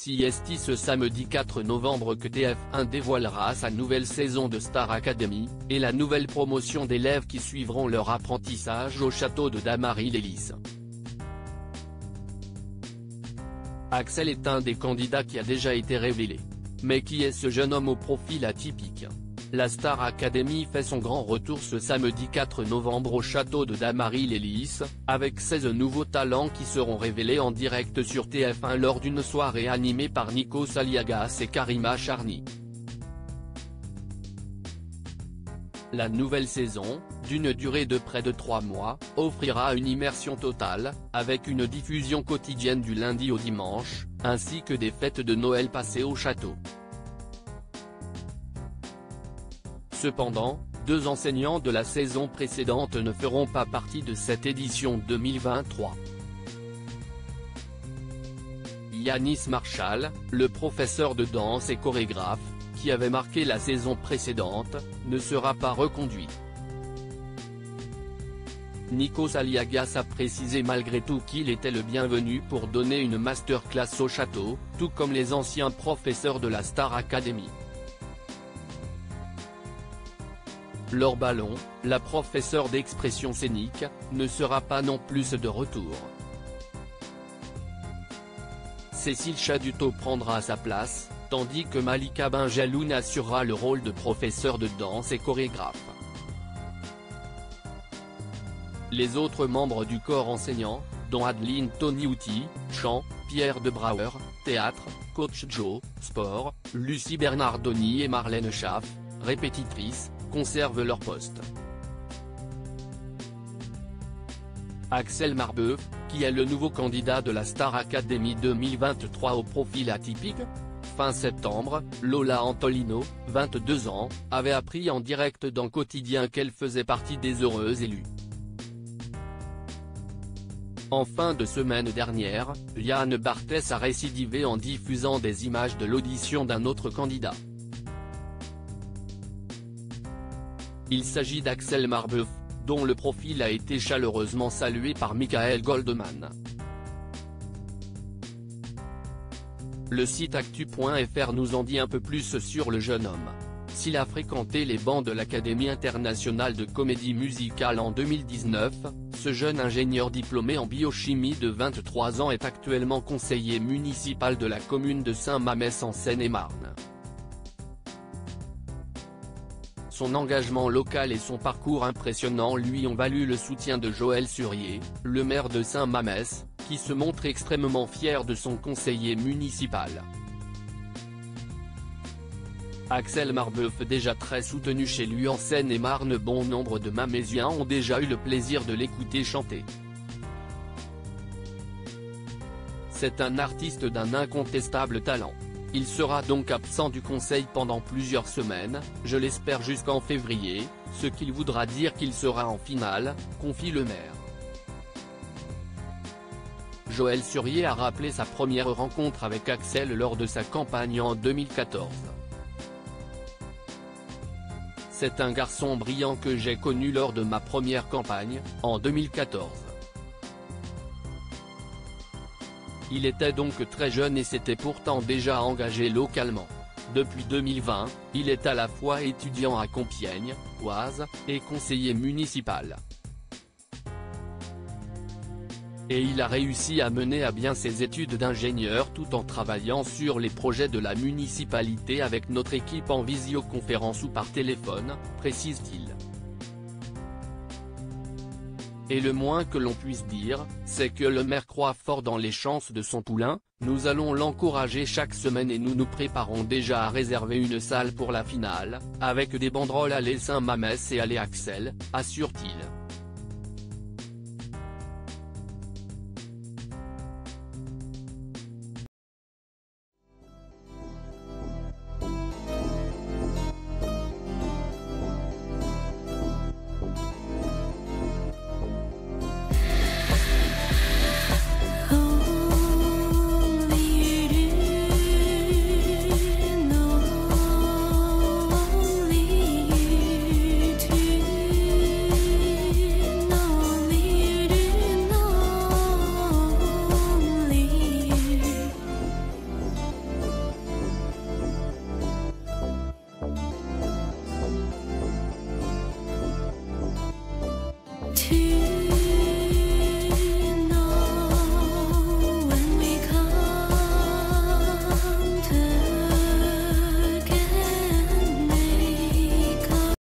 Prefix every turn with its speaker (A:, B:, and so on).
A: CST ce samedi 4 novembre que TF1 dévoilera sa nouvelle saison de Star Academy, et la nouvelle promotion d'élèves qui suivront leur apprentissage au château de Damary-les-Lys. Axel est un des candidats qui a déjà été révélé. Mais qui est ce jeune homme au profil atypique? La Star Academy fait son grand retour ce samedi 4 novembre au château de Damary-les-Lys, avec 16 nouveaux talents qui seront révélés en direct sur TF1 lors d'une soirée animée par Nikos Aliagas et Karima Charny. La nouvelle saison, d'une durée de près de 3 mois, offrira une immersion totale, avec une diffusion quotidienne du lundi au dimanche, ainsi que des fêtes de Noël passées au château. Cependant, 2 enseignants de la saison précédente ne feront pas partie de cette édition 2023. Yanis Marshall, le professeur de danse et chorégraphe, qui avait marqué la saison précédente, ne sera pas reconduit. Nikos Aliagas a précisé malgré tout qu'il était le bienvenu pour donner une masterclass au château, tout comme les anciens professeurs de la Star Academy. Laure Ballon, la professeure d'expression scénique, ne sera pas non plus de retour. Cécile Chaduto prendra sa place, tandis que Malika Benjeloun assurera le rôle de professeur de danse et chorégraphe. Les autres membres du corps enseignant, dont Adeline Toniouti, chant, Pierre de Brouwer, théâtre, coach Joe, sport, Lucie Bernardoni et Marlène Schaff, répétitrice, conservent leur poste. Axel Marbeuf, qui est le nouveau candidat de la Star Academy 2023 au profil atypique. Fin septembre, Lola Antolino, 22 ans, avait appris en direct dans Quotidien qu'elle faisait partie des heureux élus. En fin de semaine dernière, Yann Barthès a récidivé en diffusant des images de l'audition d'un autre candidat. Il s'agit d'Axel Marbeuf, dont le profil a été chaleureusement salué par Michael Goldman. Le site actu.fr nous en dit un peu plus sur le jeune homme. S'il a fréquenté les bancs de l'Académie internationale de comédie musicale en 2019, ce jeune ingénieur diplômé en biochimie de 23 ans est actuellement conseiller municipal de la commune de Saint-Mamès en Seine-et-Marne. Son engagement local et son parcours impressionnant lui ont valu le soutien de Joël Surier, le maire de Saint-Mamès, qui se montre extrêmement fier de son conseiller municipal. Axel Marbeuf déjà très soutenu chez lui en Seine-et-Marne. Bon nombre de Mamésiens ont déjà eu le plaisir de l'écouter chanter. C'est un artiste d'un incontestable talent. Il sera donc absent du conseil pendant plusieurs semaines, je l'espère jusqu'en février, ce qui voudra dire qu'il sera en finale, confie le maire. Joël Surier a rappelé sa première rencontre avec Axel lors de sa campagne en 2014. C'est un garçon brillant que j'ai connu lors de ma première campagne, en 2014. Il était donc très jeune et s'était pourtant déjà engagé localement. Depuis 2020, il est à la fois étudiant à Compiègne, Oise, et conseiller municipal. Et il a réussi à mener à bien ses études d'ingénieur tout en travaillant sur les projets de la municipalité avec notre équipe en visioconférence ou par téléphone, précise-t-il. Et le moins que l'on puisse dire, c'est que le maire croit fort dans les chances de son poulain. Nous allons l'encourager chaque semaine et nous nous préparons déjà à réserver une salle pour la finale, avec des banderoles allez Saint-Mamès et allez Axel, assure-t-il.